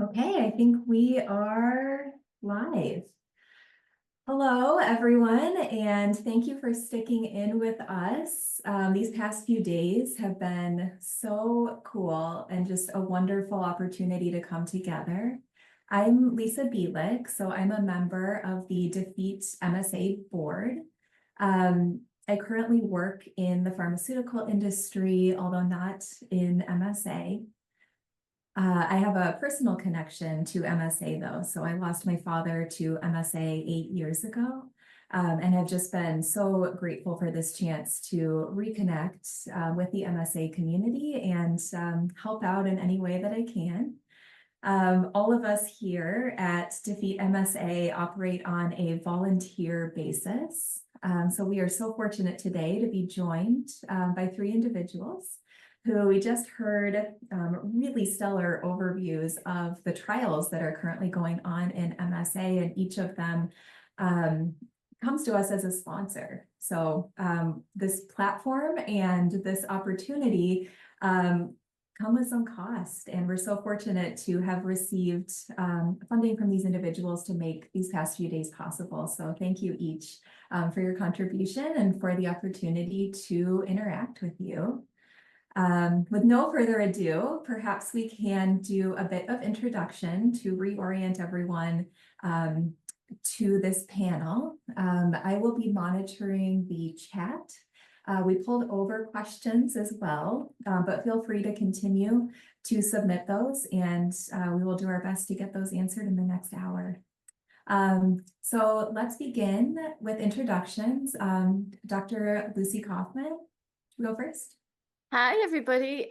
Okay, I think we are live. Hello, everyone, and thank you for sticking in with us. These past few days have been so cool and just a wonderful opportunity to come together. I'm Lisa Bilek, so I'm a member of the Defeat MSA board. I currently work in the pharmaceutical industry, although not in MSA. I have a personal connection to MSA though. So I lost my father to MSA 8 years ago, and have just been so grateful for this chance to reconnect with the MSA community and help out in any way that I can. All of us here at Defeat MSA operate on a volunteer basis. So we are so fortunate today to be joined by three individuals who we just heard really stellar overviews of the trials that are currently going on in MSA, and each of them comes to us as a sponsor. So this platform and this opportunity come with some cost, and we're so fortunate to have received funding from these individuals to make these past few days possible. So thank you each for your contribution and for the opportunity to interact with you. With no further ado, perhaps we can do a bit of introduction to reorient everyone to this panel. I will be monitoring the chat. We pulled over questions as well, but feel free to continue to submit those, and we will do our best to get those answered in the next hour. So let's begin with introductions. Dr. Lucy Kaufmann, go first. Hi, everybody.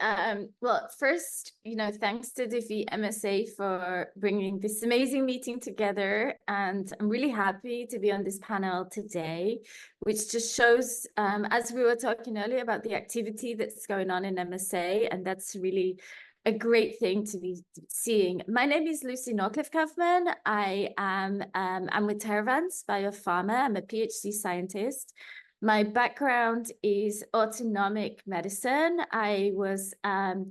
Well, first, thanks to Defeat MSA for bringing this amazing meeting together. And I'm really happy to be on this panel today, which just shows, as we were talking earlier, about the activity that's going on in MSA. And that's really a great thing to be seeing. My name is Lucy Norcliffe-Kaufmann. I'm with Theravance Biopharma. I'm a PhD scientist. My background is autonomic medicine. I was I've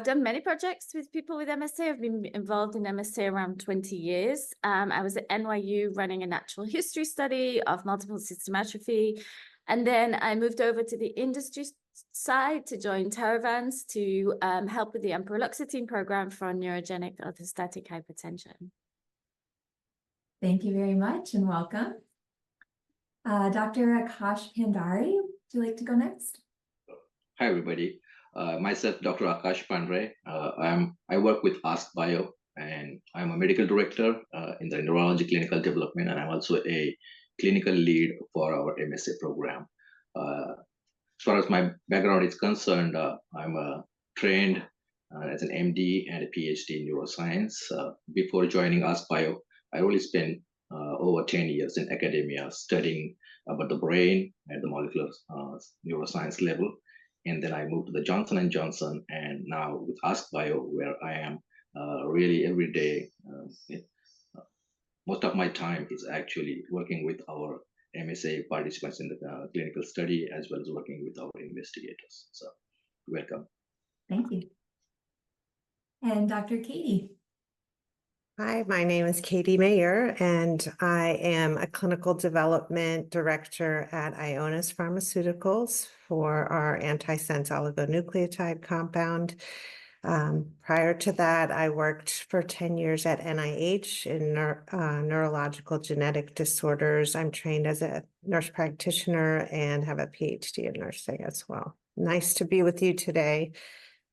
done many projects with people with MSA. I've been involved in MSA around 20 years. I was at NYU running a natural history study of multiple systematrophy. And then I moved over to the industry side to join Theravance to help with the ampreloxetine program for neurogenic orthostatic hypertension. Thank you very much and welcome. Dr. Akash Pandhare, would you like to go next? Hi, everybody. Myself, Dr. Akash Pandhare. I work with AskBio, and I'm a medical director in the neurology clinical development, and I'm also a clinical lead for our MSA program. As far as my background is concerned, I'm trained as an MD and a PhD in neuroscience. Before joining AskBio, I really spent over 10 years in academia studying about the brain at the molecular neuroscience level. And then I moved to the Johnson & Johnson, and now with AskBio, where I am really every day. Most of my time is actually working with our MSA participants in the clinical study, as well as working with our investigators. So welcome. Thank you. And Dr. Katy. Hi, my name is Katy Meilleur, and I am a clinical development director at Ionis Pharmaceuticals for our antisense oligonucleotide compound. Prior to that, I worked for 10 years at NIH in neurological genetic disorders. I'm trained as a nurse practitioner and have a PhD in nursing as well. Nice to be with you today,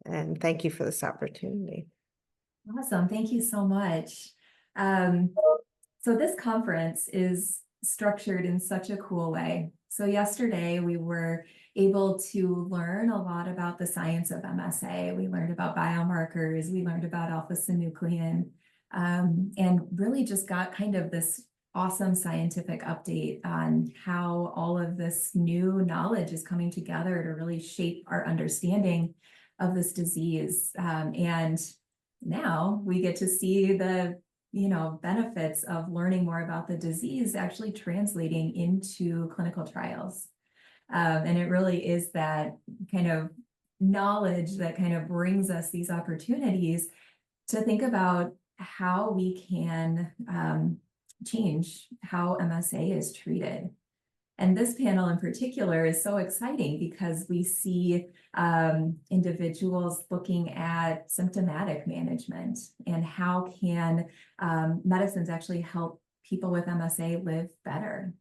and thank you for this opportunity. Awesome. Thank you so much. So this conference is structured in such a cool way. So yesterday we were able to learn a lot about the science of MSA. We learned about biomarkers. We learned about alpha-synuclein, and really just got kind of this awesome scientific update on how all of this new knowledge is coming together to really shape our understanding of this disease. And now we get to see the benefits of learning more about the disease actually translating into clinical trials. And it really is that kind of knowledge that kind of brings us these opportunities to think about how we can change how MSA is treated. And this panel in particular is so exciting because we see individuals looking at symptomatic management and how can medicines actually help people with MSA live better.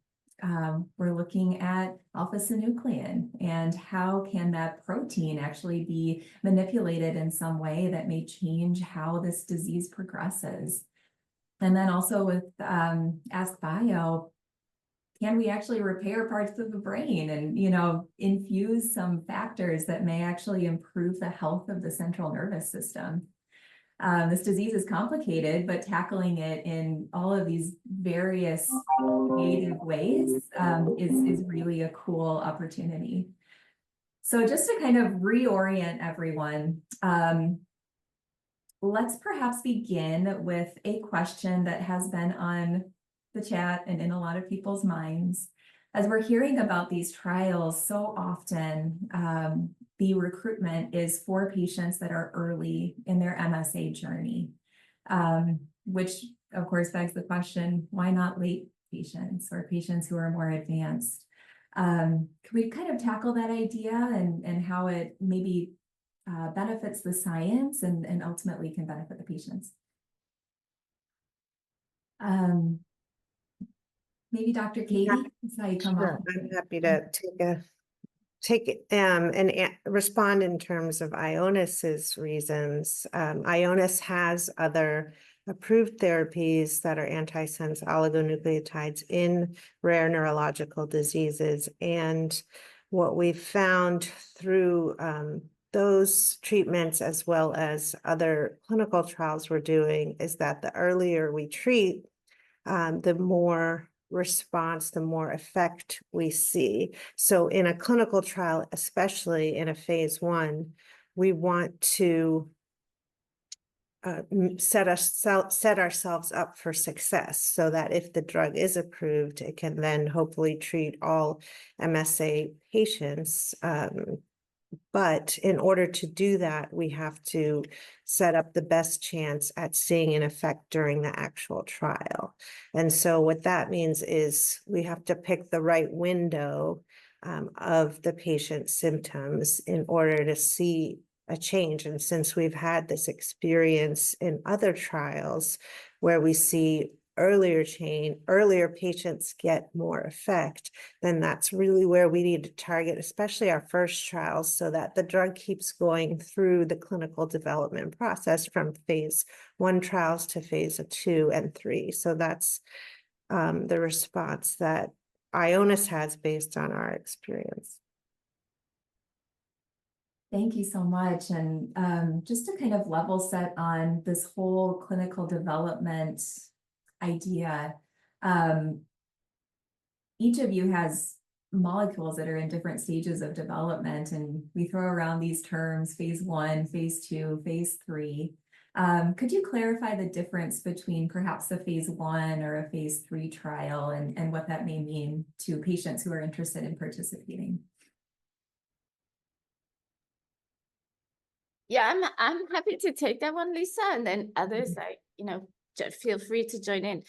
We're looking at alpha-synuclein and how can that protein actually be manipulated in some way that may change how this disease progresses. And then also with Ask Bio, can we actually repair parts of the brain and, infuse some factors that may actually improve the health of the central nervous system? This disease is complicated, but tackling it in all of these various creative ways is really a cool opportunity. So just to kind of reorient everyone, let's perhaps begin with a question that has been on the chat and in a lot of people's minds. As we're hearing about these trials, so often the recruitment is for patients that are early in their MSA journey, which of course begs the question, why not late patients or patients who are more advanced? Can we kind of tackle that idea and how it maybe benefits the science and ultimately can benefit the patients? Maybe Dr. Katy, that's how you come Sure, up. I'm happy to and respond in terms of Ionis's reasons. Ionis has other approved therapies that are antisense oligonucleotides in rare neurological diseases. And what we've found through those treatments, as well as other clinical trials we're doing, is that the earlier we treat, the more response, the more effect we see. So in a clinical trial, especially in a phase 1, we want to set ourselves up for success so that if the drug is approved, it can then hopefully treat all MSA patients. But in order to do that, we have to set up the best chance at seeing an effect during the actual trial. And so what that means is we have to pick the right window of the patient's symptoms in order to see a change. And since we've had this experience in other trials where we see earlier patients get more effect, then that's really where we need to target, especially our first trials, so that the drug keeps going through the clinical development process from phase 1 trials to phase 2 and 3. So that's the response that Ionis has based on our experience. Thank you so much. And just to kind of level set on this whole clinical development idea, each of you has molecules that are in different stages of development, and we throw around these terms: phase 1, phase 2, phase 3. Could you clarify the difference between perhaps a phase 1 or a phase 3 trial and what that may mean to patients who are interested in participating? Yeah, I'm happy to take that one, Lisa, and then others, feel free to join in.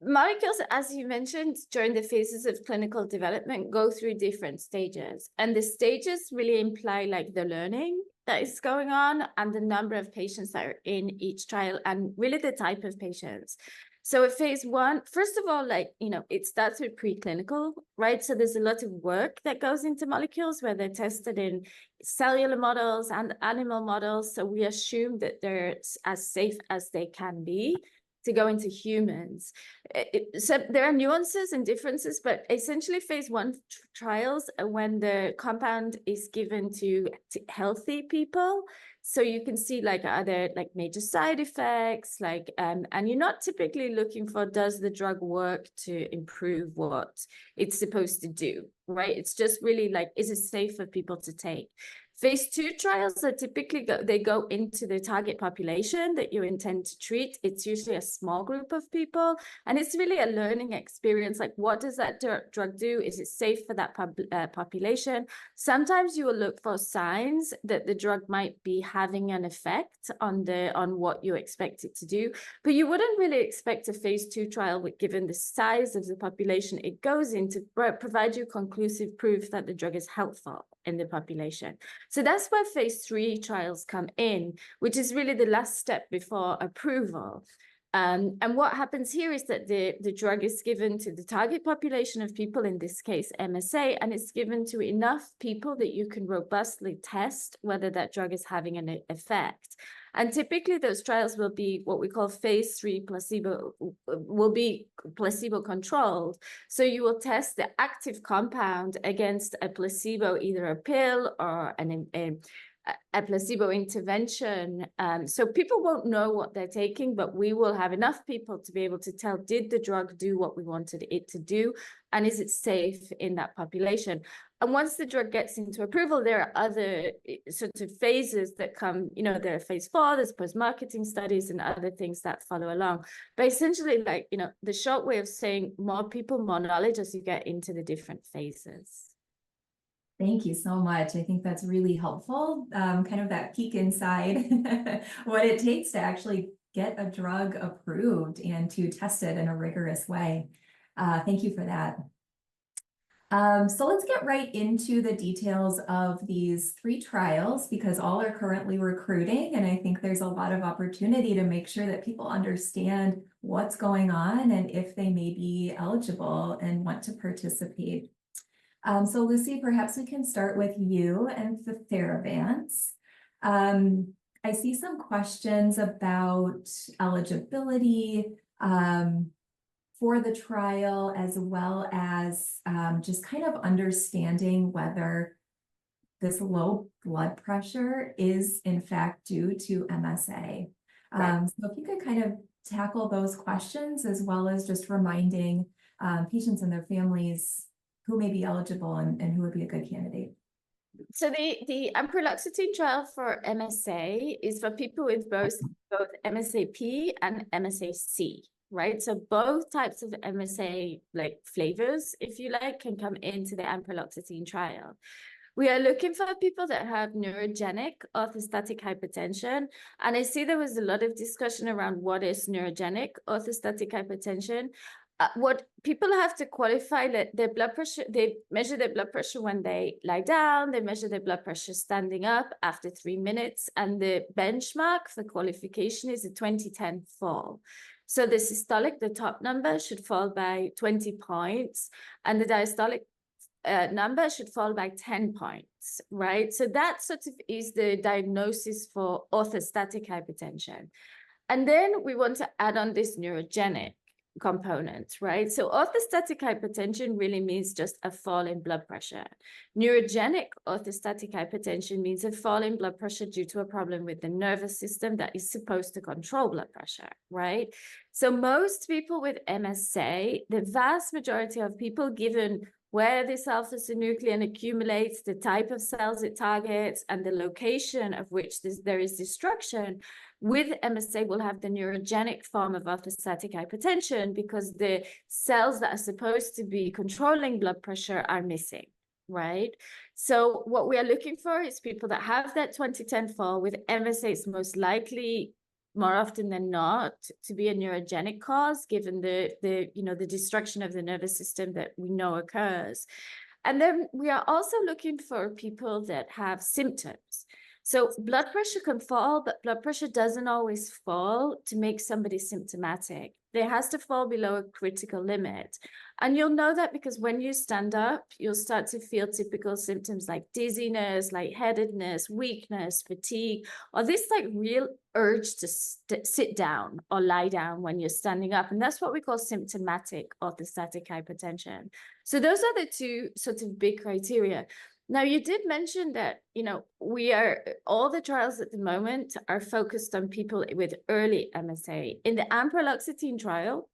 Molecules, as you mentioned, during the phases of clinical development, go through different stages, and the stages really imply like the learning that is going on and the number of patients that are in each trial and really the type of patients. So at phase 1, first of all, it starts with preclinical, right? So there's a lot of work that goes into molecules where they're tested in cellular models and animal models. So we assume that they're as safe as they can be to go into humans. So there are nuances and differences, but essentially phase 1 trials are when the compound is given to healthy people. So you can see are there major side effects, and you're not typically looking for, does the drug work to improve what it's supposed to do, right? It's just really is it safe for people to take? Phase 2 trials are typically they go into the target population that you intend to treat. It's usually a small group of people, and it's really a learning experience. Like, what does that drug do? Is it safe for that population? Sometimes you will look for signs that the drug might be having an effect on what you expect it to do, but you wouldn't really expect a phase 2 trial, given the size of the population it goes into, provide you conclusive proof that the drug is helpful in the population. So that's where phase 3 trials come in, which is really the last step before approval. And what happens here is that the drug is given to the target population of people, in this case, MSA, and it's given to enough people that you can robustly test whether that drug is having an effect. And typically those trials will be what we call phase 3 placebo, will be placebo controlled. So you will test the active compound against a placebo, either a pill or a placebo intervention. So people won't know what they're taking, but we will have enough people to be able to tell, did the drug do what we wanted it to do? And is it safe in that population? And once the drug gets into approval, there are other sort of phases that come, there are phase 4, there's post-marketing studies and other things that follow along. But essentially, like, the short way of saying, more people, more knowledge as you get into the different phases. Thank you so much. I think that's really helpful. Kind of that peek inside what it takes to actually get a drug approved and to test it in a rigorous way. Thank you for that. So let's get right into the details of these 3 trials, because all are currently recruiting, and I think there's a lot of opportunity to make sure that people understand what's going on and if they may be eligible and want to participate. So Lucy, perhaps we can start with you and the Theravance. I see some questions about eligibility for the trial, as well as just kind of understanding whether this low blood pressure is in fact due to MSA. Right. So if you could kind of tackle those questions, as well as just reminding patients and their families who may be eligible and who would be a good candidate. So the ampreloxetine trial for MSA is for people with both MSA-P and MSA-C, right? So both types of MSA, like flavors, if you like, can come into the ampreloxetine trial. We are looking for people that have neurogenic orthostatic hypertension. And I see there was a lot of discussion around what is neurogenic orthostatic hypertension. What people have to qualify that their blood pressure, they measure their blood pressure when they lie down, they measure their blood pressure standing up after 3 minutes, and the benchmark for qualification is a 20/10 fall. So the systolic, the top number, should fall by 20 points, and the diastolic number should fall by 10 points, right? So that sort of is the diagnosis for orthostatic hypertension. And then we want to add on this neurogenic component, right? So orthostatic hypertension really means just a fall in blood pressure. Neurogenic orthostatic hypertension means a fall in blood pressure due to a problem with the nervous system that is supposed to control blood pressure, right? So most people with MSA, the vast majority of people, given where this alpha-synuclein accumulates, the type of cells it targets, and the location of which there is destruction, with MSA will have the neurogenic form of orthostatic hypertension, because the cells that are supposed to be controlling blood pressure are missing, right? So what we are looking for is people that have that 20/10 fall. With MSA, it's most likely, more often than not, to be a neurogenic cause, given the destruction of the nervous system that we know occurs. And then we are also looking for people that have symptoms. So blood pressure can fall, but blood pressure doesn't always fall to make somebody symptomatic. It has to fall below a critical limit. And you'll know that because when you stand up, you'll start to feel typical symptoms like dizziness, lightheadedness, weakness, fatigue, or this like real urge to sit down or lie down when you're standing up. And that's what we call symptomatic orthostatic hypertension. So those are the 2 sort of big criteria. Now, you did mention that, all the trials at the moment are focused on people with early MSA. In the ampreloxetine trial,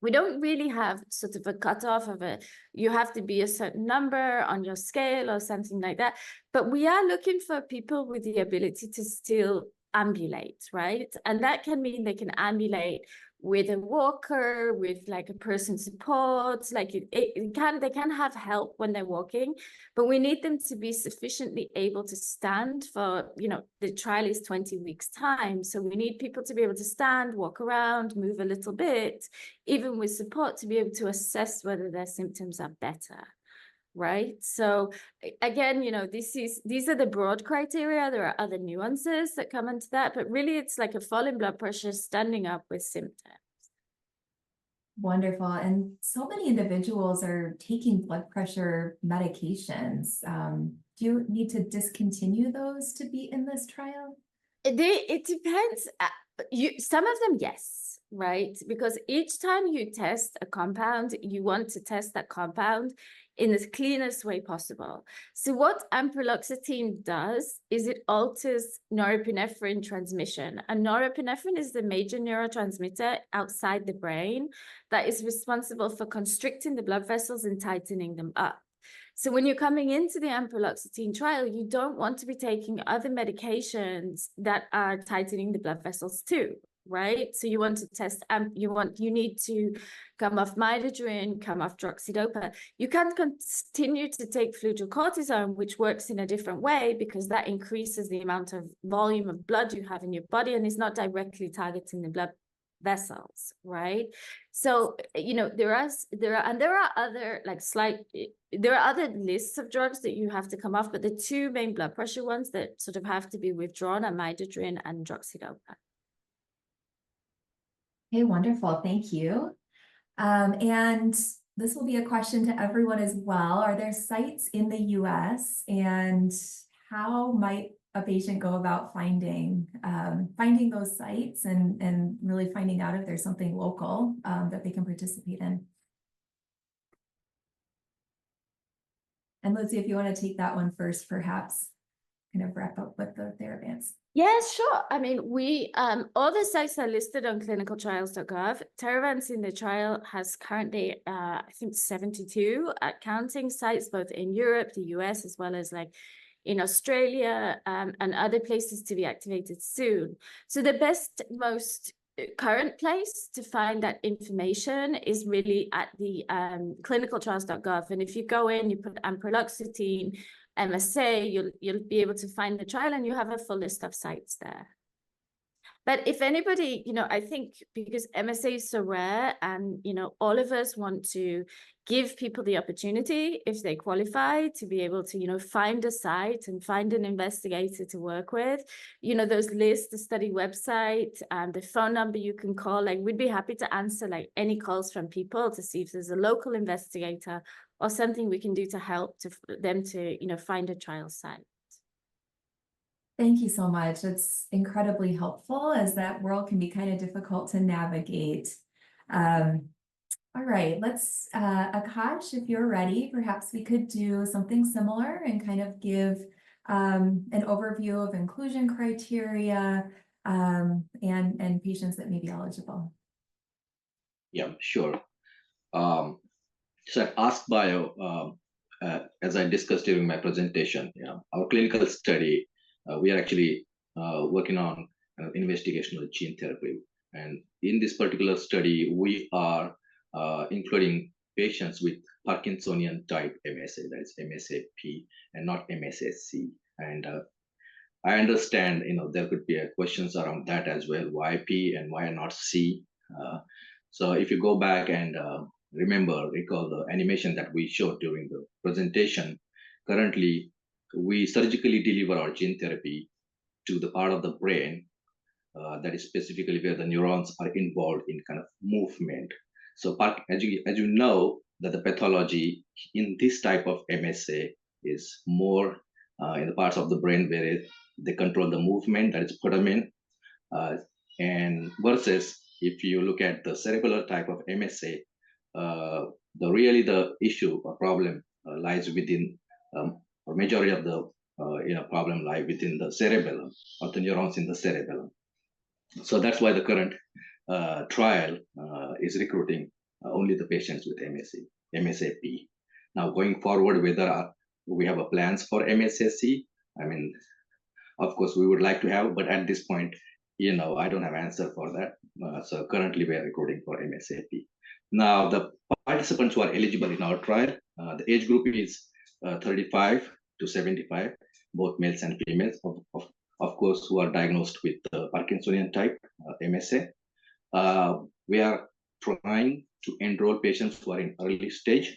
we don't really have sort of a cutoff of it. You have to be a certain number on your scale or something like that. But we are looking for people with the ability to still ambulate, right? And that can mean they can ambulate with a walker, with like a person support, like they can have help when they're walking, but we need them to be sufficiently able to stand for, the trial is 20 weeks time. So we need people to be able to stand, walk around, move a little bit, even with support, to be able to assess whether their symptoms are better. Right. So again, these are the broad criteria. There are other nuances that come into that, but really it's like a fall in blood pressure standing up with symptoms. Wonderful. And so many individuals are taking blood pressure medications. Do you need to discontinue those to be in this trial? It depends. Some of them, yes, right? Because each time you test a compound, you want to test that compound in the cleanest way possible. So what ampreloxetine does is it alters norepinephrine transmission. And norepinephrine is the major neurotransmitter outside the brain that is responsible for constricting the blood vessels and tightening them up. So when you're coming into the ampreloxetine trial, you don't want to be taking other medications that are tightening the blood vessels too, right? So you want to test, you need to come off midodrine, come off droxidopa. You can continue to take fludrocortisone, which works in a different way because that increases the amount of volume of blood you have in your body and is not directly targeting the blood vessels, right? So there are other there are other lists of drugs that you have to come off, but the two main blood pressure ones that sort of have to be withdrawn are midodrine and droxidopa. Okay, wonderful. Thank you. And this will be a question to everyone as well. Are there sites in the US, and how might a patient go about finding those sites and really finding out if there's something local that they can participate in? And Lizzie, if you want to take that one first, perhaps kind of wrap up with the Theravance. Yes, sure. I mean, we all the sites are listed on clinicaltrials.gov. Theravance in the trial has currently, I think, 72 counting sites, both in Europe, the US, as well as like in Australia and other places to be activated soon. So the most current place to find that information is really at the clinicaltrials.gov. And if you go in, you put ampreloxetine, MSA, you'll be able to find the trial and you have a full list of sites there. But if anybody, I think because MSA is so rare and, all of us want to give people the opportunity, if they qualify, to be able to, find a site and find an investigator to work with, those lists, the study website, the phone number you can call, like we'd be happy to answer like any calls from people to see if there's a local investigator or something we can do to help them to, find a trial site. Thank you so much. It's incredibly helpful, as that world can be kind of difficult to navigate. All right, let's, Akash, if you're ready, perhaps we could do something similar and kind of give an overview of inclusion criteria and patients that may be eligible. Yeah, sure. So at AskBio, as I discussed during my presentation, our clinical study, we are actually working on investigational gene therapy. And in this particular study, we are including patients with Parkinsonian type MSA, that is MSA-P and not MSA-C. And I understand, there could be questions around that as well. Why P and why not C? So if you go back and recall the animation that we showed during the presentation, currently we surgically deliver our gene therapy to the part of the brain that is specifically where the neurons are involved in kind of movement. So as you know, that the pathology in this type of MSA is more in the parts of the brain where they control the movement, that is putamen, and versus if you look at the cerebellar type of MSA, the issue or problem lies within, or majority of the problem lie within the cerebellum or the neurons in the cerebellum. So that's why the current trial is recruiting only the patients with MSA-P. Now, going forward, whether we have a plans for MSA-C, I mean, of course, we would like to have, but at this point, I don't have answer for that. So currently, we are recruiting for MSA-P. Now, the participants who are eligible in our trial, the age group is 35 to 75, both males and females, of course, who are diagnosed with Parkinsonian type MSA. We are trying to enroll patients who are in early stage.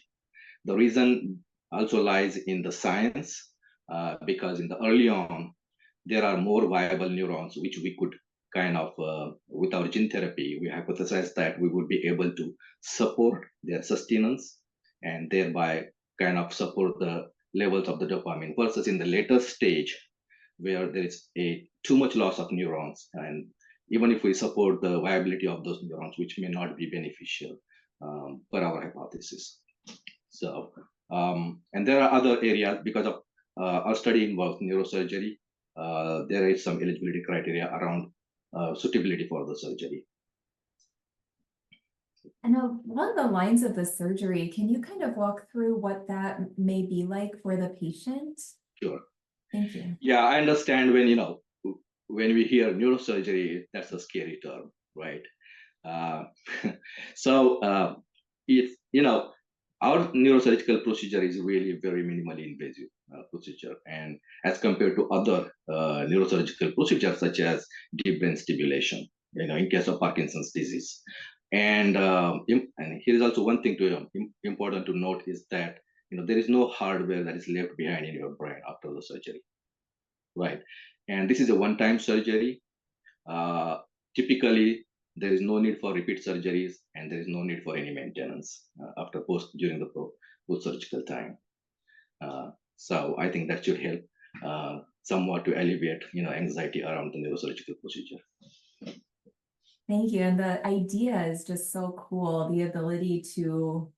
The reason also lies in the science, because in the early on, there are more viable neurons which we could kind of, with our gene therapy, we hypothesized that we would be able to support their sustenance and thereby kind of support the levels of the dopamine, versus in the later stage where there is too much loss of neurons, and even if we support the viability of those neurons, which may not be beneficial per our hypothesis. So, and there are other areas because of our study involves neurosurgery. There is some eligibility criteria around suitability for the surgery. And along the lines of the surgery, can you kind of walk through what that may be like for the patient? Sure. Thank you. Yeah, I understand when we hear neurosurgery, that's a scary term, right? So it's, our neurosurgical procedure is really very minimally invasive procedure, and as compared to other neurosurgical procedures such as deep brain stimulation, in case of Parkinson's disease. And here is also one thing important to note is that there is no hardware that is left behind in your brain after the surgery, right? And this is a one-time surgery. Typically, there is no need for repeat surgeries, and there is no need for any maintenance during the post-surgical time. So I think that should help somewhat to alleviate anxiety around the neurosurgical procedure. Thank you. And the idea is just so cool. The ability to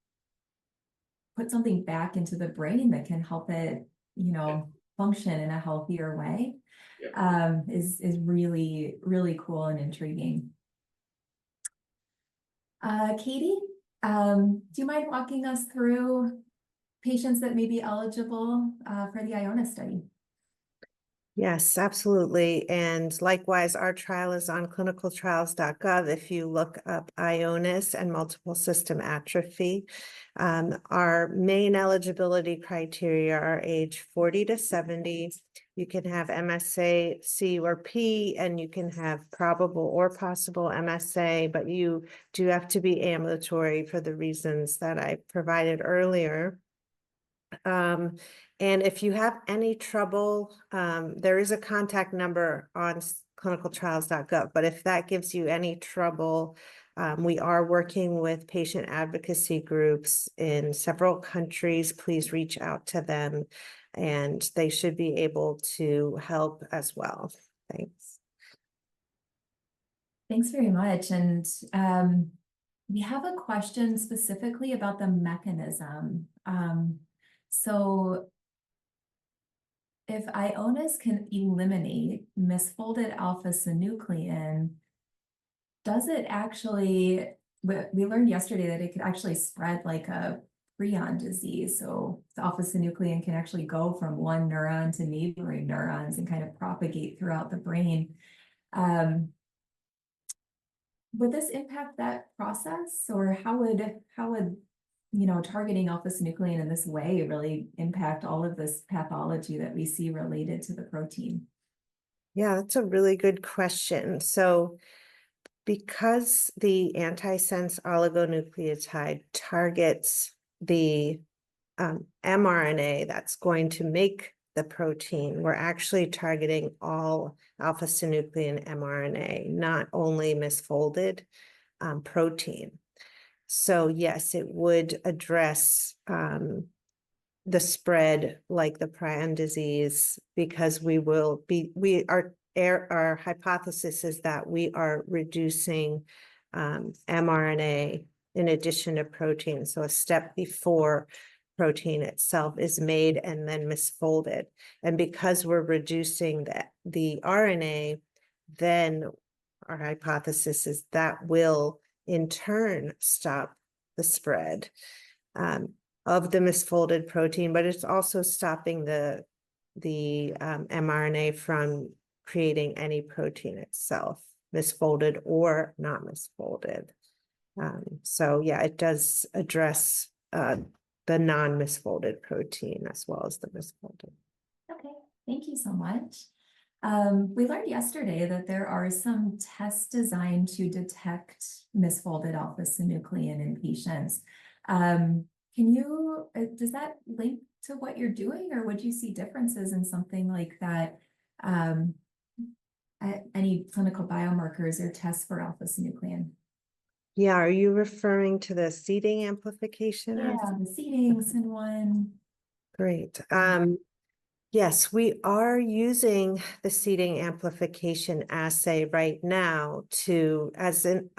put something back into the brain that can help it, function in a healthier way, is really, really cool and intriguing. Katy, do you mind walking us through patients that may be eligible for the Ionis study? Yes, absolutely. And likewise, our trial is on clinicaltrials.gov. If you look up Ionis and multiple system atrophy, our main eligibility criteria are age 40 to 70. You can have MSA, C or P, and you can have probable or possible MSA, but you do have to be ambulatory for the reasons that I provided earlier. And if you have any trouble, there is a contact number on clinicaltrials.gov, but if that gives you any trouble, we are working with patient advocacy groups in several countries. Please reach out to them, and they should be able to help as well. Thanks. Thanks very much. And we have a question specifically about the mechanism. So if Ionis can eliminate misfolded alpha-synuclein, does it actually, we learned yesterday that it could actually spread like a prion disease. So the alpha-synuclein can actually go from one neuron to neighboring neurons and kind of propagate throughout the brain. Would this impact that process, or how would targeting alpha-synuclein in this way really impact all of this pathology that we see related to the protein? Yeah, that's a really good question. So because the antisense oligonucleotide targets the mRNA that's going to make the protein, we're actually targeting all alpha-synuclein mRNA, not only misfolded protein. So yes, it would address the spread like the prion disease, because our hypothesis is that we are reducing mRNA in addition to protein. So a step before protein itself is made and then misfolded. And because we're reducing the RNA, then our hypothesis is that will in turn stop the spread of the misfolded protein, but it's also stopping the mRNA from creating any protein itself, misfolded or not misfolded. So yeah, it does address the non-misfolded protein as well as the misfolded. Okay, thank you so much. We learned yesterday that there are some tests designed to detect misfolded alpha-synuclein in patients. Does that link to what you're doing, or would you see differences in something like that? Any clinical biomarkers or tests for alpha-synuclein? Yeah, are you referring to the seeding amplification? Yeah, the seeding, SIN1. Great. Yes, we are using the seeding amplification assay right now as an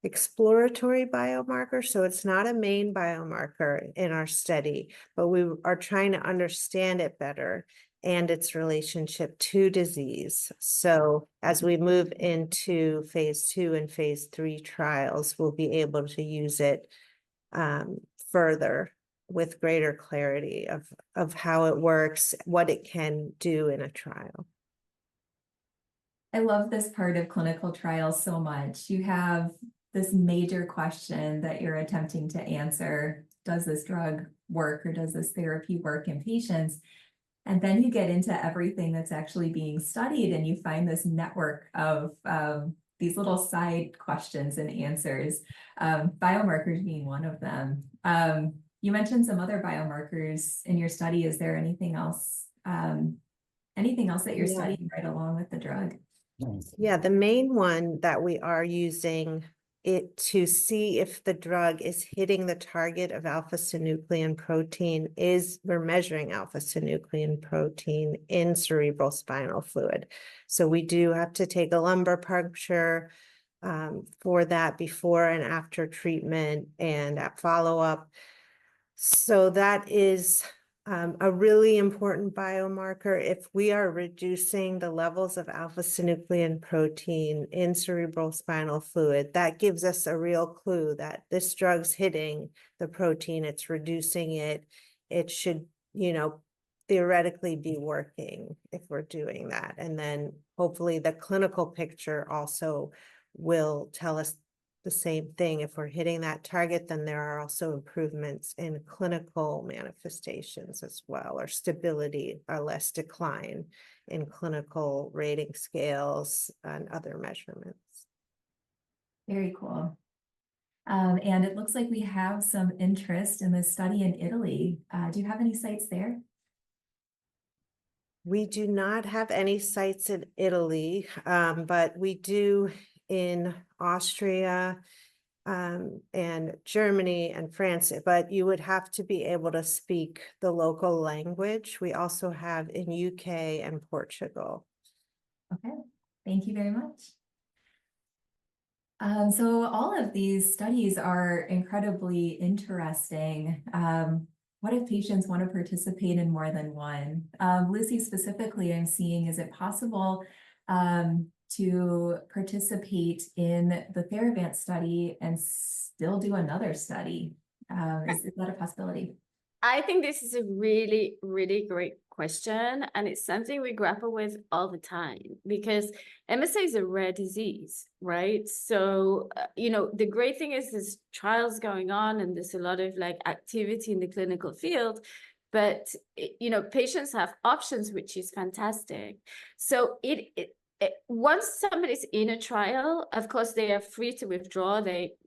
exploratory biomarker. So it's not a main biomarker in our study, but we are trying to understand it better and its relationship to disease. So as we move into phase 2 and phase 3 trials, we'll be able to use it further with greater clarity of how it works, what it can do in a trial. I love this part of clinical trials so much. You have this major question that you're attempting to answer. Does this drug work, or does this therapy work in patients? And then you get into everything that's actually being studied, and you find this network of these little side questions and answers, biomarkers being one of them. You mentioned some other biomarkers in your study. Is there anything else that you're studying right along with the drug? Yeah, the main one that we are using it to see if the drug is hitting the target of alpha-synuclein protein we're measuring alpha-synuclein protein in cerebral spinal fluid. So we do have to take a lumbar puncture for that before and after treatment and at follow-up. So that is a really important biomarker. If we are reducing the levels of alpha-synuclein protein in cerebral spinal fluid, that gives us a real clue that this drug's hitting the protein, it's reducing it. It should, theoretically be working if we're doing that. And then hopefully the clinical picture also will tell us the same thing. If we're hitting that target, then there are also improvements in clinical manifestations as well, or stability or less decline in clinical rating scales and other measurements. Very cool. And it looks like we have some interest in this study in Italy. Do you have any sites there? We do not have any sites in Italy, but we do in Austria and Germany and France, but you would have to be able to speak the local language. We also have in UK and Portugal. Okay, thank you very much. So all of these studies are incredibly interesting. What if patients want to participate in more than one? Lucy, specifically, I'm seeing, is it possible to participate in the Theravance study and still do another study? Is that a possibility? I think this is a really, really great question. And it's something we grapple with all the time because MSA is a rare disease, right? So, the great thing is there's trials going on and there's a lot of activity in the clinical field, but, patients have options, which is fantastic. So once somebody's in a trial, of course, they are free to withdraw. They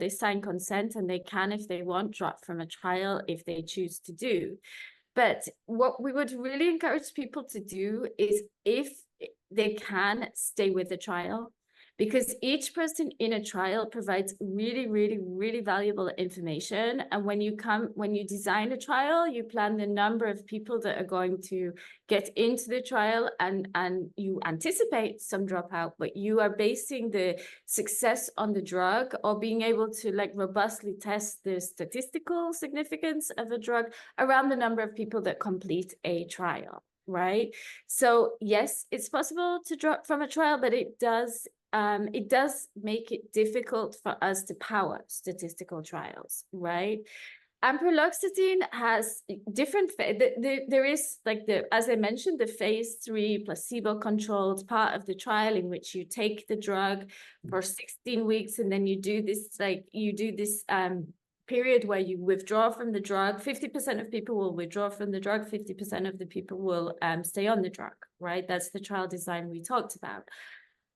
sign consent and they can, if they want, drop from a trial if they choose to do. But what we would really encourage people to do is, if they can, stay with the trial, because each person in a trial provides really, really, really valuable information. And when you design a trial, you plan the number of people that are going to get into the trial, and you anticipate some dropout, but you are basing the success on the drug, or being able to robustly test the statistical significance of a drug around the number of people that complete a trial. right? So yes, it's possible to drop from a trial, but it does make it difficult for us to power statistical trials, right? Ampreloxetine has different, there is like as I mentioned, the phase 3 placebo-controlled part of the trial in which you take the drug for 16 weeks and then you do this period where you withdraw from the drug. 50% of people will withdraw from the drug, 50% of the people will stay on the drug, right? That's the trial design we talked about.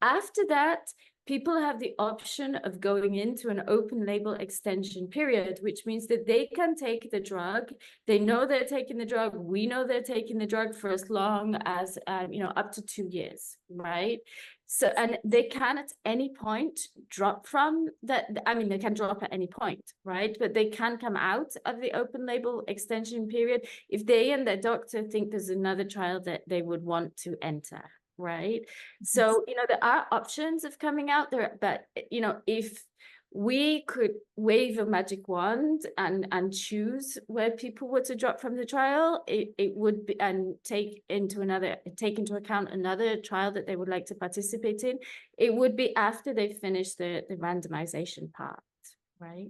After that, people have the option of going into an open label extension period, which means that they can take the drug. They know they're taking the drug. We know they're taking the drug for as long as, up to 2 years, right? So, and they can at any point drop from that. I mean, they can drop at any point, right? But they can come out of the open label extension period if they and their doctor think there's another trial that they would want to enter. Right. So, there are options of coming out there, but, if we could wave a magic wand and choose where people were to drop from the trial, it would be, and take into account another trial that they would like to participate in, it would be after they finish the randomization part, right?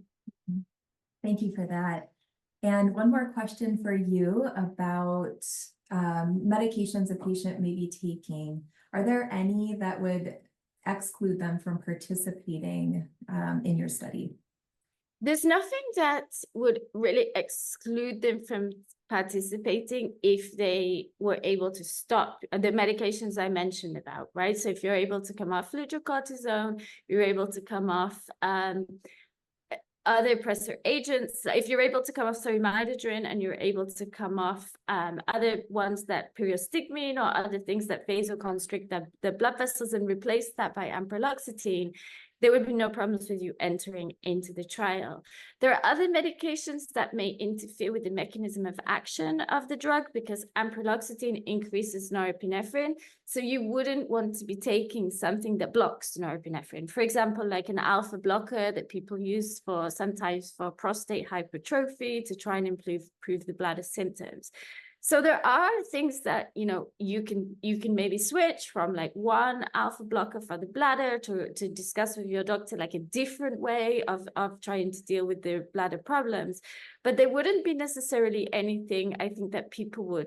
Thank you for that. And one more question for you about medications a patient may be taking. Are there any that would exclude them from participating in your study? There's nothing that would really exclude them from participating if they were able to stop the medications I mentioned about, right? So if you're able to come off fludrocortisone, you're able to come off other pressor agents, if you're able to come off sorimidodrin and you're able to come off other ones that pyriostigmine or other things that vasoconstrict the blood vessels and replace that by ampreloxetine, there would be no problems with you entering into the trial. There are other medications that may interfere with the mechanism of action of the drug because ampreloxetine increases norepinephrine. So you wouldn't want to be taking something that blocks norepinephrine. For example, like an alpha blocker that people use sometimes for prostate hypertrophy to try and improve the bladder symptoms. So there are things that, you can maybe switch from like one alpha blocker for the bladder to discuss with your doctor, like a different way of trying to deal with their bladder problems. But there wouldn't be necessarily anything, I think, that people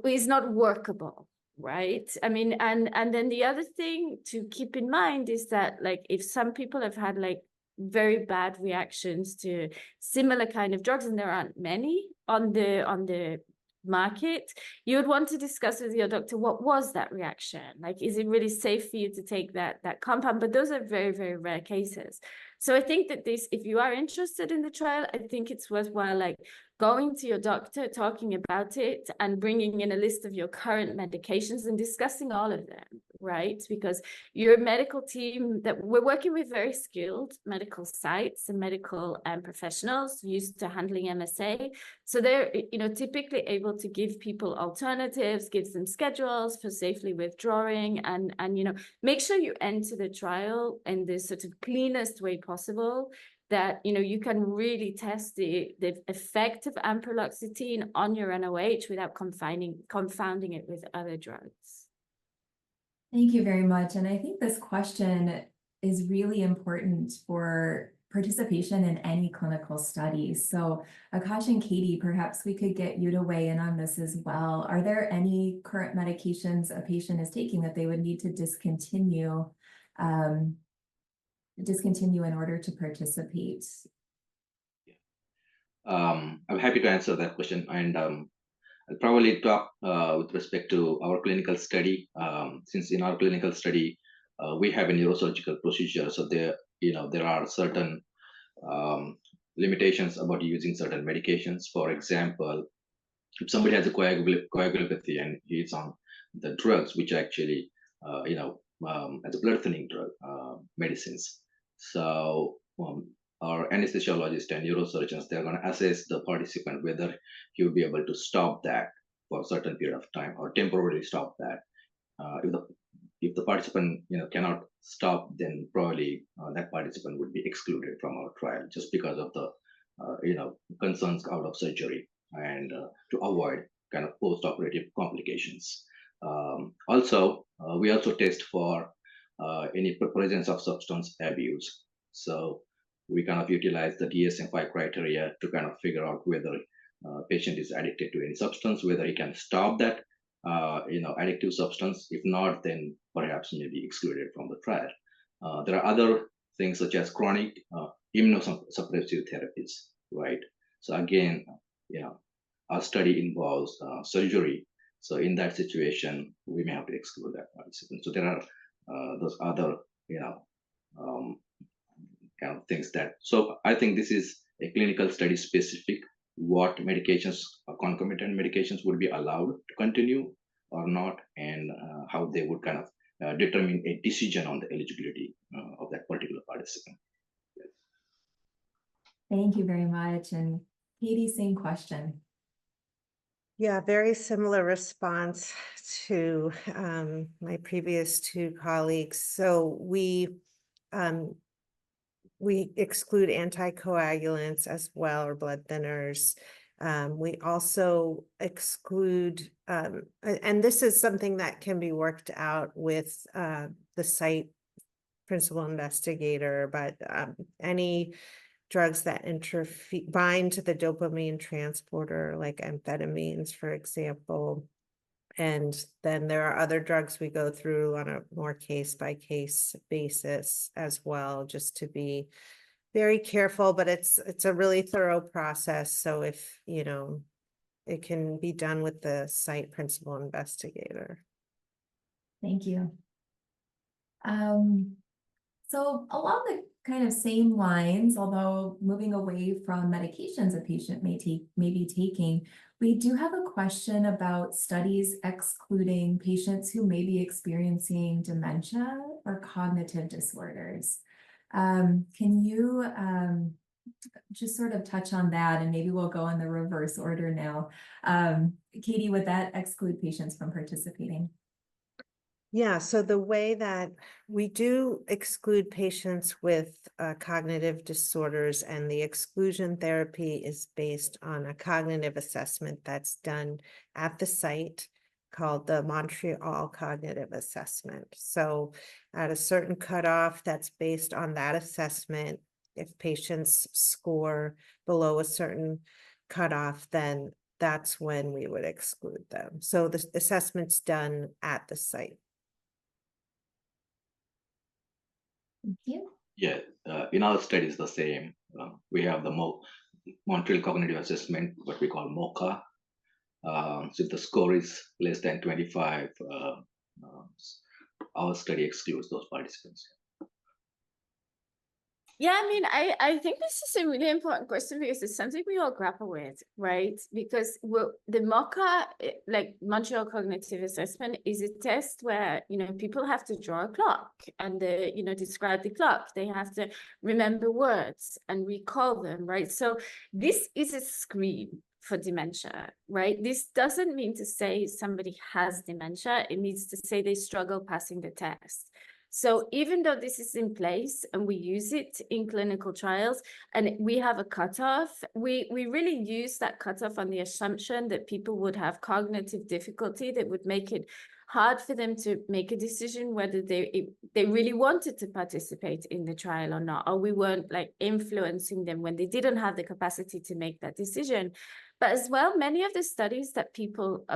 is not workable, right? I mean, and then the other thing to keep in mind is that like if some people have had like very bad reactions to similar kind of drugs, and there aren't many on the market, you would want to discuss with your doctor, what was that reaction? Like, is it really safe for you to take that compound? But those are very, very rare cases. So I think that if you are interested in the trial, I think it's worthwhile like going to your doctor, talking about it and bringing in a list of your current medications and discussing all of them, right? Because your medical team that we're working with very skilled medical sites and medical professionals used to handling MSA. So they're, typically able to give people alternatives, give them schedules for safely withdrawing and make sure you enter the trial in the sort of cleanest way possible, that you can really test the effect of ampreloxetine on your NOH without confounding it with other drugs. Thank you very much. And I think this question is really important for participation in any clinical study. So Akash and Katy, perhaps we could get you to weigh in on this as well. Are there any current medications a patient is taking that they would need to discontinue in order to participate? I'm happy to answer that question, and I'll probably talk with respect to our clinical study. Since in our clinical study we have a neurosurgical procedure, so there are certain limitations about using certain medications. For example, if somebody has a coagulopathy and he's on the drugs, which actually as a blood thinning drug medicines. So our anesthesiologist and neurosurgeons, they're going to assess the participant whether he will be able to stop that for a certain period of time or temporarily stop that. If the participant cannot stop, then probably that participant would be excluded from our trial just because of the concerns out of surgery and to avoid kind of post-operative complications. We also test for any presence of substance abuse. So we kind of utilize the DSM-5 criteria to kind of figure out whether patient is addicted to any substance, whether he can stop that addictive substance. If not, then perhaps maybe excluded from the trial. There are other things such as chronic immunosuppressive therapies, right? So again, our study involves surgery. So in that situation, we may have to exclude that participant. So there are those other, kind of things that. So I think this is a clinical study specific. What medications, concomitant medications, would be allowed to continue or not, and how they would kind of determine a decision on the eligibility of that particular participant. Thank you very much. And Katie, same question. Yeah, very similar response to my previous two colleagues. So we exclude anticoagulants as well, or blood thinners. We also exclude, and this is something that can be worked out with the site principal investigator, but any drugs that bind to the dopamine transporter, like amphetamines, for example. And then there are other drugs we go through on a more case-by-case basis as well, just to be very careful, but it's a really thorough process. So if, it can be done with the site principal investigator. Thank you. So along the kind of same lines, although moving away from medications a patient may be taking, we do have a question about studies excluding patients who may be experiencing dementia or cognitive disorders. Can you just sort of touch on that, and maybe we'll go in the reverse order now. Katie, would that exclude patients from participating? Yeah, so the way that we do exclude patients with cognitive disorders, and the exclusion therapy is based on a cognitive assessment that's done at the site called the Montreal Cognitive Assessment. So at a certain cutoff that's based on that assessment, if patients score below a certain cutoff, then that's when we would exclude them. So the assessment's done at the site. Thank you. Yeah, in our studies, the same. We have the Montreal Cognitive Assessment, what we call MoCA. So if the score is less than 25, our study excludes those participants. Yeah, I mean, I think this is a really important question, because it's something we all grapple with, right? Because the MoCA, like Montreal Cognitive Assessment, is a test where, people have to draw a clock and, describe the clock. They have to remember words and recall them, right? So this is a screen for dementia, right? This doesn't mean to say somebody has dementia. It means to say they struggle passing the test. So even though this is in place and we use it in clinical trials and we have a cutoff, we really use that cutoff on the assumption that people would have cognitive difficulty that would make it hard for them to make a decision whether they really wanted to participate in the trial or not, or we weren't like influencing them when they didn't have the capacity to make that decision. But as well, many of the studies that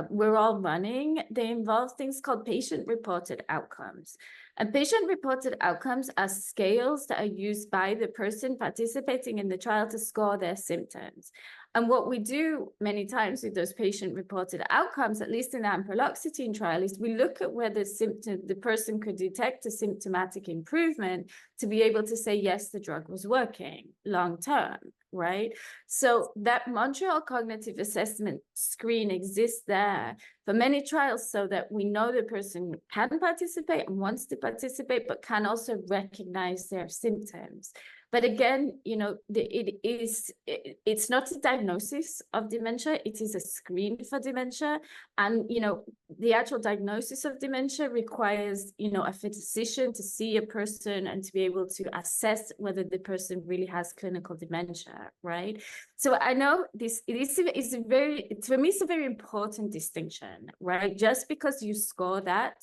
we're all running, they involve things called patient-reported outcomes. And patient-reported outcomes are scales that are used by the person participating in the trial to score their symptoms. And what we do many times with those patient-reported outcomes, at least in the ampreloxetine trial, is we look at whether the person could detect a symptomatic improvement to be able to say, yes, the drug was working long-term, right? So that Montreal Cognitive Assessment screen exists there for many trials so that we know the person can participate and wants to participate, but can also recognize their symptoms. But again, you know, it's not a diagnosis of dementia, it is a screen for dementia. And, you know, the actual diagnosis of dementia requires, you know, a physician to see a person and to be able to assess whether the person really has clinical dementia, right? So I know this, is a very, for me, it's a very important distinction, right? Just because you score that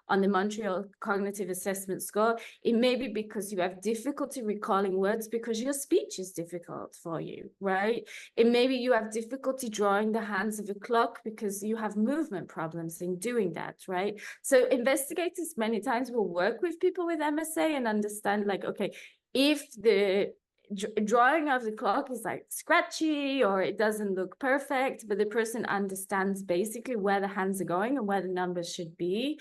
on the Montreal Cognitive Assessment Score, it may be because you have difficulty recalling words because your speech is difficult for you, right? It may be you have difficulty drawing the hands of a clock because you have movement problems in doing that, right? So investigators many times will work with people with MSA and understand, like, okay, if the drawing of the clock is like scratchy or it doesn't look perfect, but the person understands basically where the hands are going and where the numbers should be,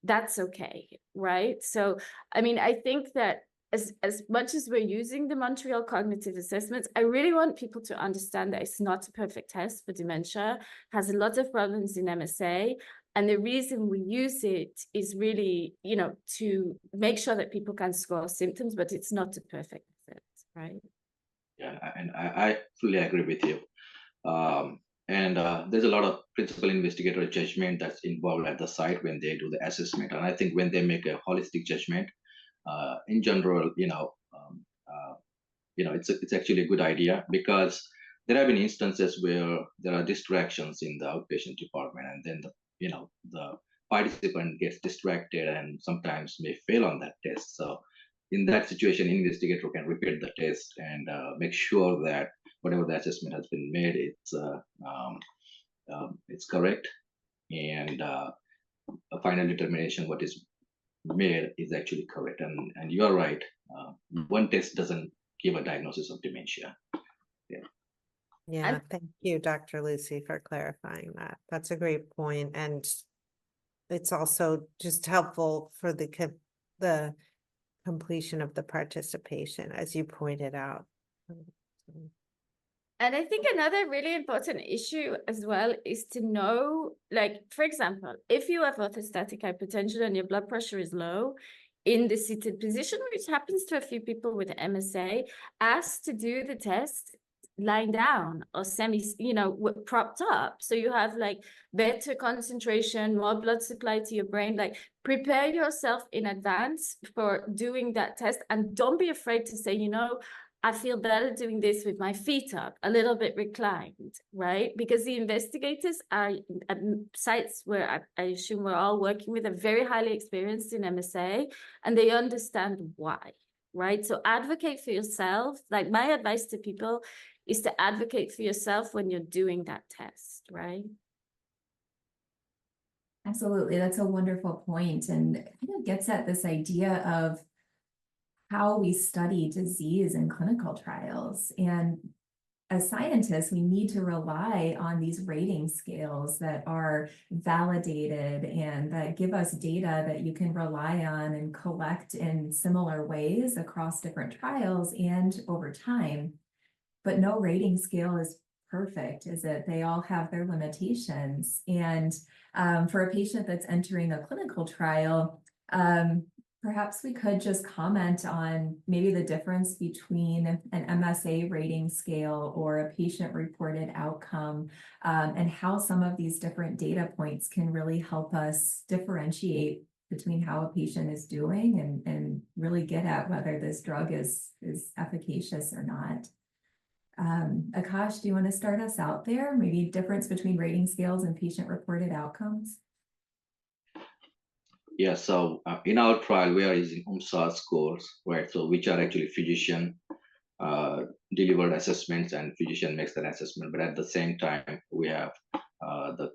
that's okay, right? So, I mean, I think that as much as we're using the Montreal Cognitive Assessments, I really want people to understand that it's not a perfect test for dementia, has a lot of problems in MSA. And the reason we use it is really, you know, to make sure that people can score symptoms, but it's not a perfect method, right? Yeah, and I fully agree with you. There's a lot of principal investigator judgment that's involved at the site when they do the assessment. And I think when they make a holistic judgment, in general, it's actually a good idea, because there have been instances where there are distractions in the outpatient department, and then the participant gets distracted and sometimes may fail on that test. So in that situation, investigator can repeat the test and make sure that whatever the assessment has been made, it's correct, and a final determination what is made is actually correct. And you're right, one test doesn't give a diagnosis of dementia. Yeah, thank you, Dr. Lucy, for clarifying that. That's a great point, and it's also just helpful for the completion of the participation, as you pointed out. And I think another really important issue as well is to know, like, for example, if you have orthostatic hypotension and your blood pressure is low, in the seated position, which happens to a few people with MSA, ask to do the test lying down or propped up. So you have like better concentration, more blood supply to your brain. Like, prepare yourself in advance for doing that test, and don't be afraid to say, you know, I feel better doing this with my feet up, a little bit reclined, right? Because the investigators are at sites where I assume we're all working with, are very highly experienced in MSA, and they understand why, right? So advocate for yourself. Like, my advice to people is to advocate for yourself when you're doing that test, right? Absolutely, that's a wonderful point, and it kind of gets at this idea of how we study disease in clinical trials. And as scientists, we need to rely on these rating scales that are validated and that give us data that you can rely on and collect in similar ways across different trials and over time. But no rating scale is perfect, is it? They all have their limitations. And for a patient that's entering a clinical trial, perhaps we could just comment on maybe the difference between an MSA rating scale or a patient-reported outcome, and how some of these different data points can really help us differentiate between how a patient is doing and really get at whether this drug is efficacious or not. Akash, do you want to start us out there? Maybe difference between rating scales and patient-reported outcomes? Yeah, so in our trial, we are using MSA scores, right? So which are actually physician delivered assessments, and physician makes that assessment. But at the same time, we have the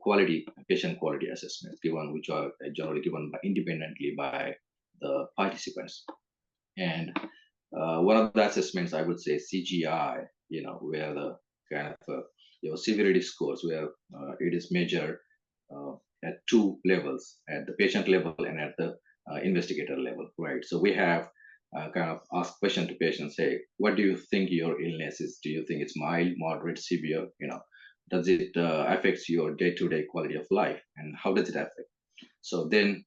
patient quality assessments which are generally given independently by the participants. And one of the assessments, I would say CGI, where the kind of severity scores, where it is measured at two levels, at the patient level and at the investigator level, right? So we have kind of asked question to patients, say, what do you think your illness is? Do you think it's mild, moderate, severe? Does it affect your day-to-day quality of life? And how does it affect? So then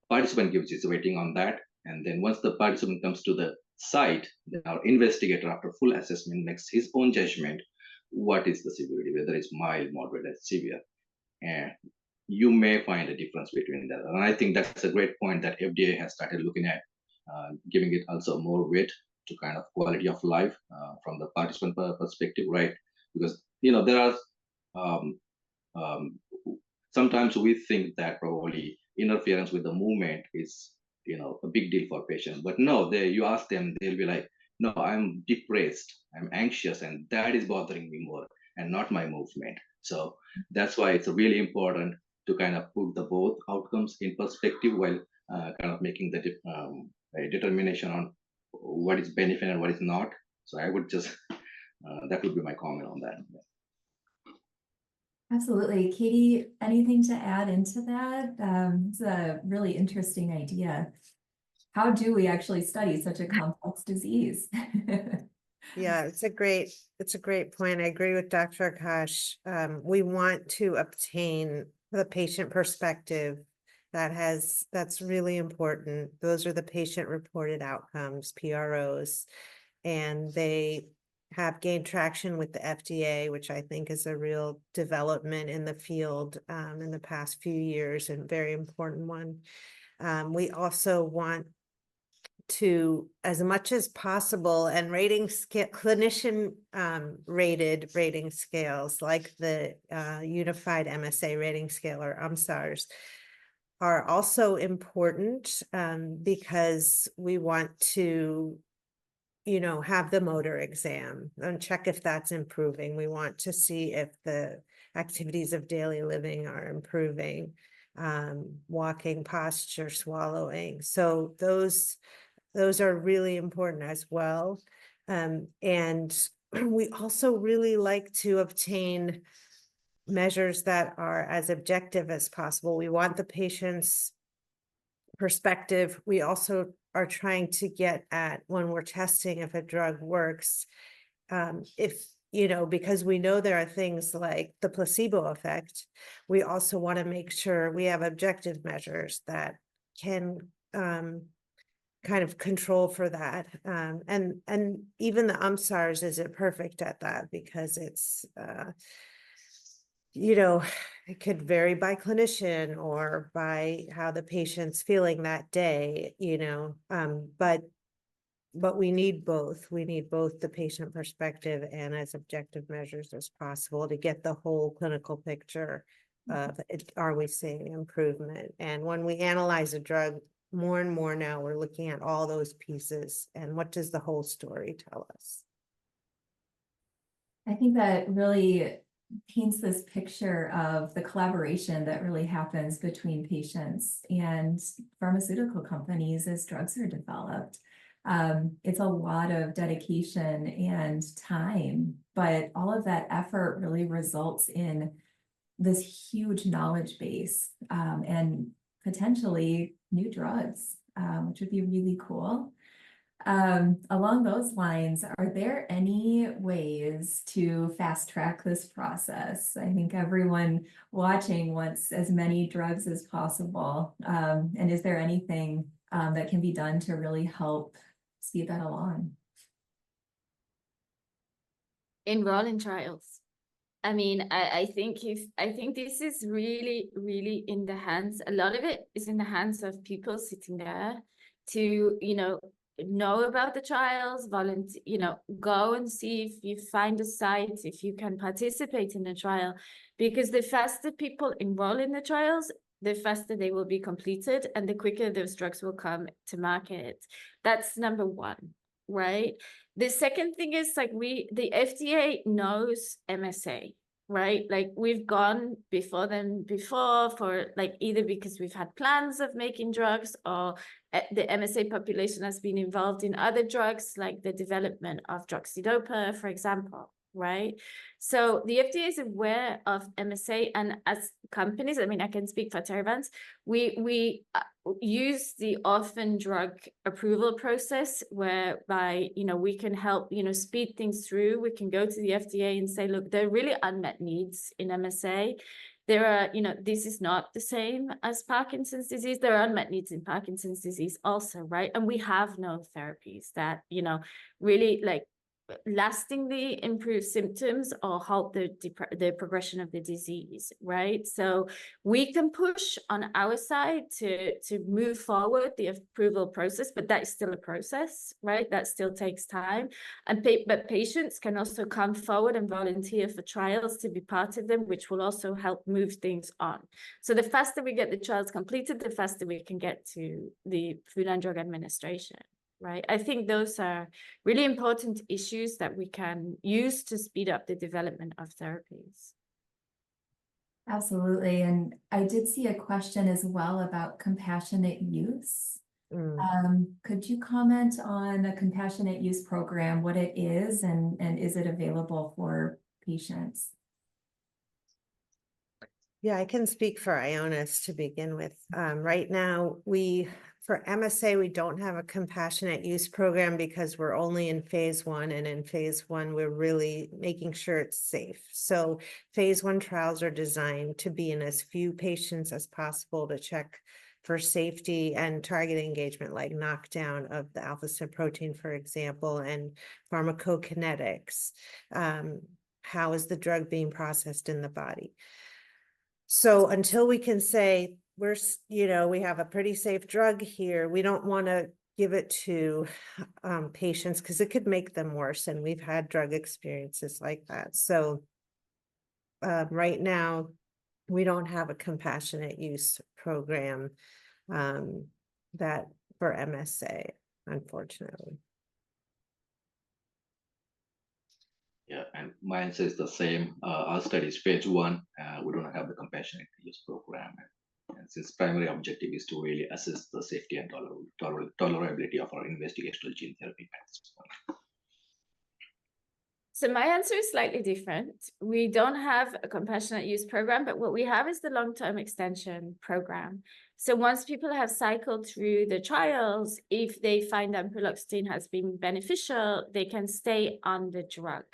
participant gives his rating on that. And then once the participant comes to the site, our investigator, after full assessment, makes his own judgment. What is the severity, whether it's mild, moderate, or severe? And you may find a difference between that. And I think that's a great point that FDA has started looking at, giving it also more weight to kind of quality of life from the participant perspective, right? Because, there are sometimes we think that probably interference with the movement is, a big deal for patients. But no, you ask them, they'll be like, no, I'm depressed, I'm anxious, and that is bothering me more, and not my movement. So that's why it's really important to kind of put the both outcomes in perspective while kind of making the a determination on what is benefit and what is not. So I would just, that would be my comment on that. Absolutely. Katie, anything to add into that? It's a really interesting idea. How do we actually study such a complex disease? Yeah, it's a great point. I agree with Dr. Akash. We want to obtain the patient perspective that's really important. Those are the patient reported outcomes, PROs, and they have gained traction with the FDA, which I think is a real development in the field in the past few years, and very important one. We also want to, as much as possible, and clinician rated rating scales like the Unified MSA rating scale, or UMSARS, are also important because we want to have the motor exam and check if that's improving. We want to see if the activities of daily living are improving, walking, posture, swallowing. So those are really important as well. And we also really like to obtain measures that are as objective as possible. We want the patient's perspective. We also are trying to get at, when we're testing if a drug works, because we know there are things like the placebo effect, we also want to make sure we have objective measures that can kind of control for that. And even the UMSARS isn't perfect at that, because it's, it could vary by clinician or by how the patient's feeling that day, but we need both. We need both the patient perspective and as objective measures as possible to get the whole clinical picture of, are we seeing improvement? And when we analyze a drug, more and more now, we're looking at all those pieces and what does the whole story tell us? I think that really paints this picture of the collaboration that really happens between patients and pharmaceutical companies as drugs are developed. It's a lot of dedication and time, but all of that effort really results in this huge knowledge base and potentially new drugs, which would be really cool. Along those lines, are there any ways to fast track this process? I think everyone watching wants as many drugs as possible. And is there anything that can be done to really help speed that along? Enroll in trials. I mean, I think this is really, really in the hands, a lot of it is in the hands of people sitting there to, know about the trials, volunteer, go and see if you find a site, if you can participate in the trial, because the faster people enroll in the trials, the faster they will be completed and the quicker those drugs will come to market. That's number one, right? The second thing is the FDA knows MSA, right? Like we've gone before for either because we've had plans of making drugs or the MSA population has been involved in other drugs like the development of droxidopa, for example, right? So the FDA is aware of MSA, and as companies, I mean, I can speak for Theravance, we use the orphan drug approval process whereby, we can help, speed things through. We can go to the FDA and say, look, there are really unmet needs in MSA. there are, this is not the same as Parkinson's disease. There are unmet needs in Parkinson's disease also, right? And we have no therapies that, really like lastingly improve symptoms or halt the progression of the disease, right? So we can push on our side to move forward the approval process, but that is still a process, right? That still takes time. But patients can also come forward and volunteer for trials to be part of them, which will also help move things on. So the faster we get the trials completed, the faster we can get to the Food and Drug Administration. Right. I think those are really important issues that we can use to speed up the development of therapies. Absolutely. And I did see a question as well about compassionate use. Could you comment on a compassionate use program, what it is, and is it available for patients? Yeah, I can speak for Ionis to begin with. Right now, for MSA, we don't have a compassionate use program because we're only in phase 1, and in phase 1, we're really making sure it's safe. So phase 1 trials are designed to be in as few patients as possible to check for safety and target engagement, like knockdown of the alpha-synuclein, for example, and pharmacokinetics. How is the drug being processed in the body? So until we can say we have a pretty safe drug here, we don't want to give it to patients because it could make them worse. And we've had drug experiences like that. So right now, we don't have a compassionate use program that for MSA, unfortunately. Yeah, and my answer is the same. Our study is phase 1. We don't have the compassionate use program. And since primary objective is to really assess the safety and tolerability of our investigational gene therapy at this point. So my answer is slightly different. We don't have a compassionate use program, but what we have is the long-term extension program. So once people have cycled through the trials, if they find that ampreloxetine has been beneficial, they can stay on the drug.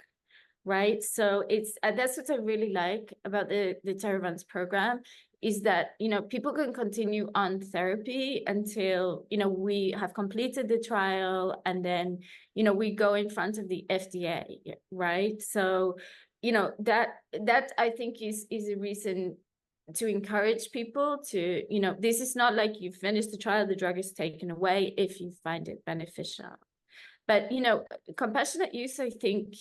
Right. So that's what I really like about the Theravance program is that, people can continue on therapy until, we have completed the trial and then, we go in front of the FDA. Right. So, that I think is a reason to encourage people to, this is not like you finish the trial, the drug is taken away if you find it beneficial. But, compassionate use, I think,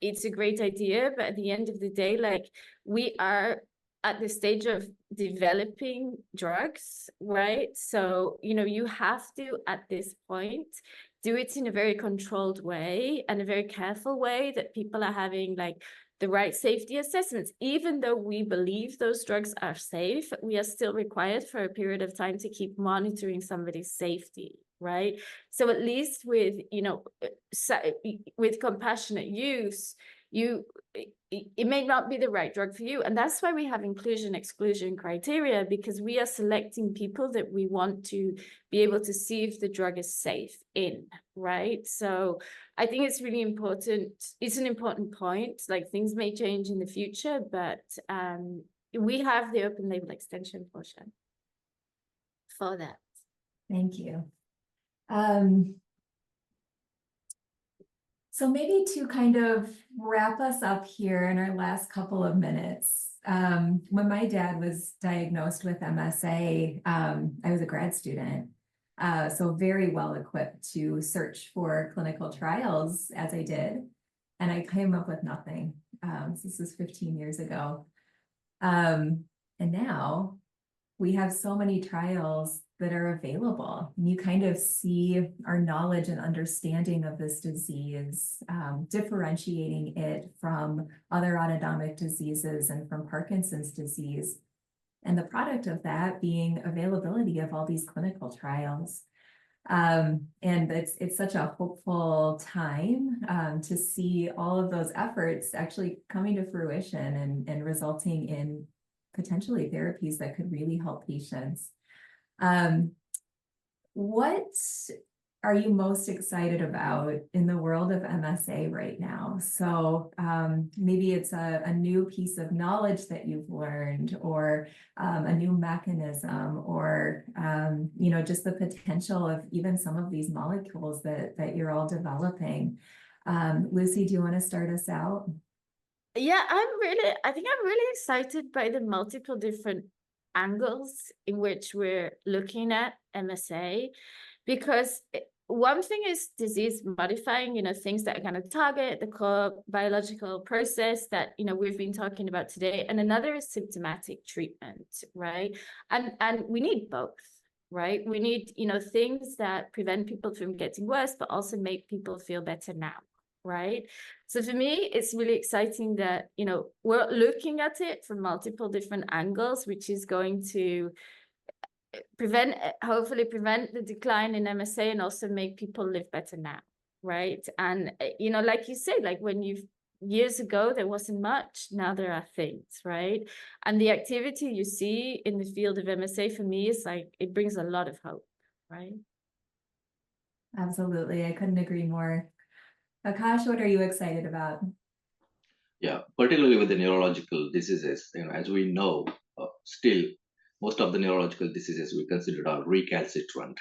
it's a great idea, but at the end of the day, like we are at the stage of developing drugs, right? So, you have to, at this point, do it in a very controlled way and a very careful way that people are having like the right safety assessments. Even though we believe those drugs are safe, we are still required for a period of time to keep monitoring somebody's safety. Right. So at least with, with compassionate use, it may not be the right drug for you. And that's why we have inclusion-exclusion criteria, because we are selecting people that we want to be able to see if the drug is safe in, right? So I think it's really important. It's an important point. Like things may change in the future, but we have the open label extension portion for that. Thank you. So maybe to kind of wrap us up here in our last couple of minutes, when my dad was diagnosed with MSA, I was a grad student, so very well equipped to search for clinical trials as I did, and I came up with nothing. This was 15 years ago. And now we have so many trials that are available. And you kind of see our knowledge and understanding of this disease, differentiating it from other autonomic diseases and from Parkinson's disease. And the product of that being availability of all these clinical trials. And it's such a hopeful time to see all of those efforts actually coming to fruition and resulting in potentially therapies that could really help patients. What are you most excited about in the world of MSA right now? So maybe it's a new piece of knowledge that you've learned, or a new mechanism, or just the potential of even some of these molecules that you're all developing. Lucy, do you want to start us out? Yeah, I think I'm really excited by the multiple different angles in which we're looking at MSA, because one thing is disease modifying, things that are going to target the core biological process that, we've been talking about today. And another is symptomatic treatment, right? And we need both, right? We need, things that prevent people from getting worse, but also make people feel better now, right? So for me, it's really exciting that, we're looking at it from multiple different angles, which is going to hopefully prevent the decline in MSA and also make people live better now, right? And, like you said, like years ago, there wasn't much, now there are things, right? And the activity you see in the field of MSA for me is like, it brings a lot of hope, right? Absolutely, I couldn't agree more. Akash, what are you excited about? Yeah, particularly with the neurological diseases, as we know, still most of the neurological diseases we consider are recalcitrant.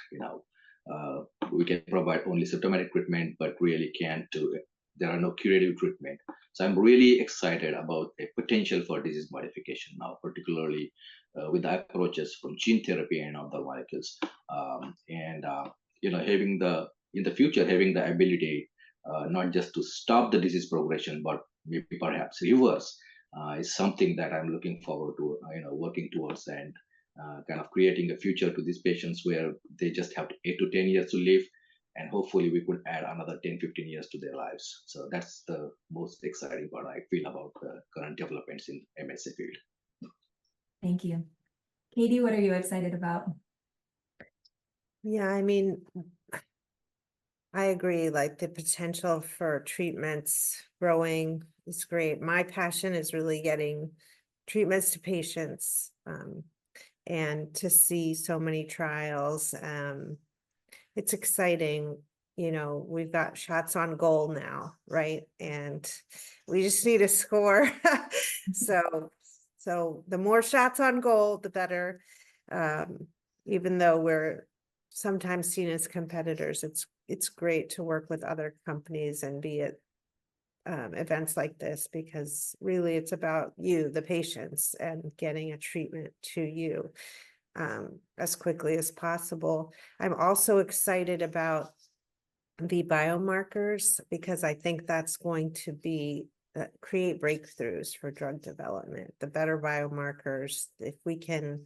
We can provide only symptomatic treatment, but really can't do it. There are no curative treatment. So I'm really excited about the potential for disease modification now, particularly with the approaches from gene therapy and other molecules. In the future, having the ability not just to stop the disease progression, but maybe perhaps reverse is something that I'm looking forward to, working towards, and kind of creating a future to these patients where they just have 8 to 10 years to live, and hopefully we could add another 10, 15 years to their lives. So that's the most exciting part I feel about the current developments in MSA field. Thank you. Katy, what are you excited about? Yeah, I mean, I agree, like the potential for treatments growing is great. My passion is really getting treatments to patients, and to see so many trials. It's exciting. We've got shots on goal now, right? And we just need a score. So the more shots on goal, the better. Even though we're sometimes seen as competitors, it's great to work with other companies and be at events like this, because really it's about you, the patients, and getting a treatment to you as quickly as possible. I'm also excited about the biomarkers, because I think that's going to be create breakthroughs for drug development. The better biomarkers, if we can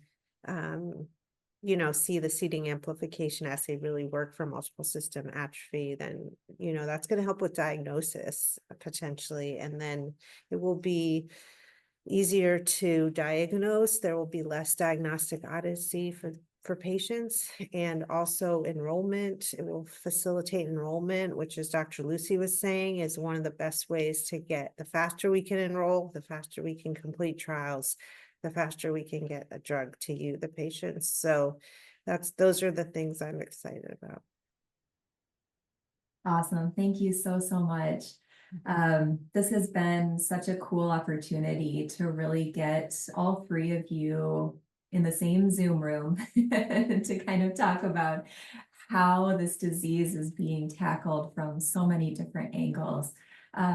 see the seeding amplification assay really work for multiple system atrophy, then, that's going to help with diagnosis potentially. And then it will be easier to diagnose. There will be less diagnostic odyssey for patients, and also enrollment. It will facilitate enrollment, which, as Dr. Lucy was saying, is one of the best ways to get. The faster we can enroll, the faster we can complete trials, the faster we can get a drug to you, the patients. So those are the things I'm excited about. Awesome. Thank you so much. This has been such a cool opportunity to really get all three of you in the same Zoom room to kind of talk about how this disease is being tackled from so many different angles.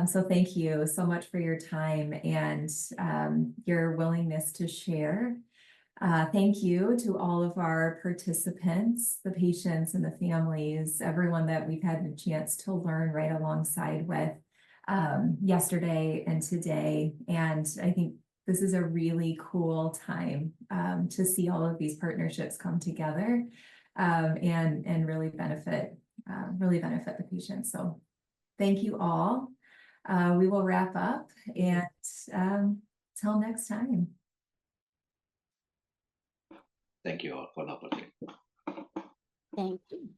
So thank you so much for your time and your willingness to share. Thank you to all of our participants, the patients and the families, everyone that we've had the chance to learn right alongside with yesterday and today. And I think this is a really cool time to see all of these partnerships come together and really benefit the patients. So thank you all. We will wrap up, and till next time. Thank you all for the opportunity. Thank you.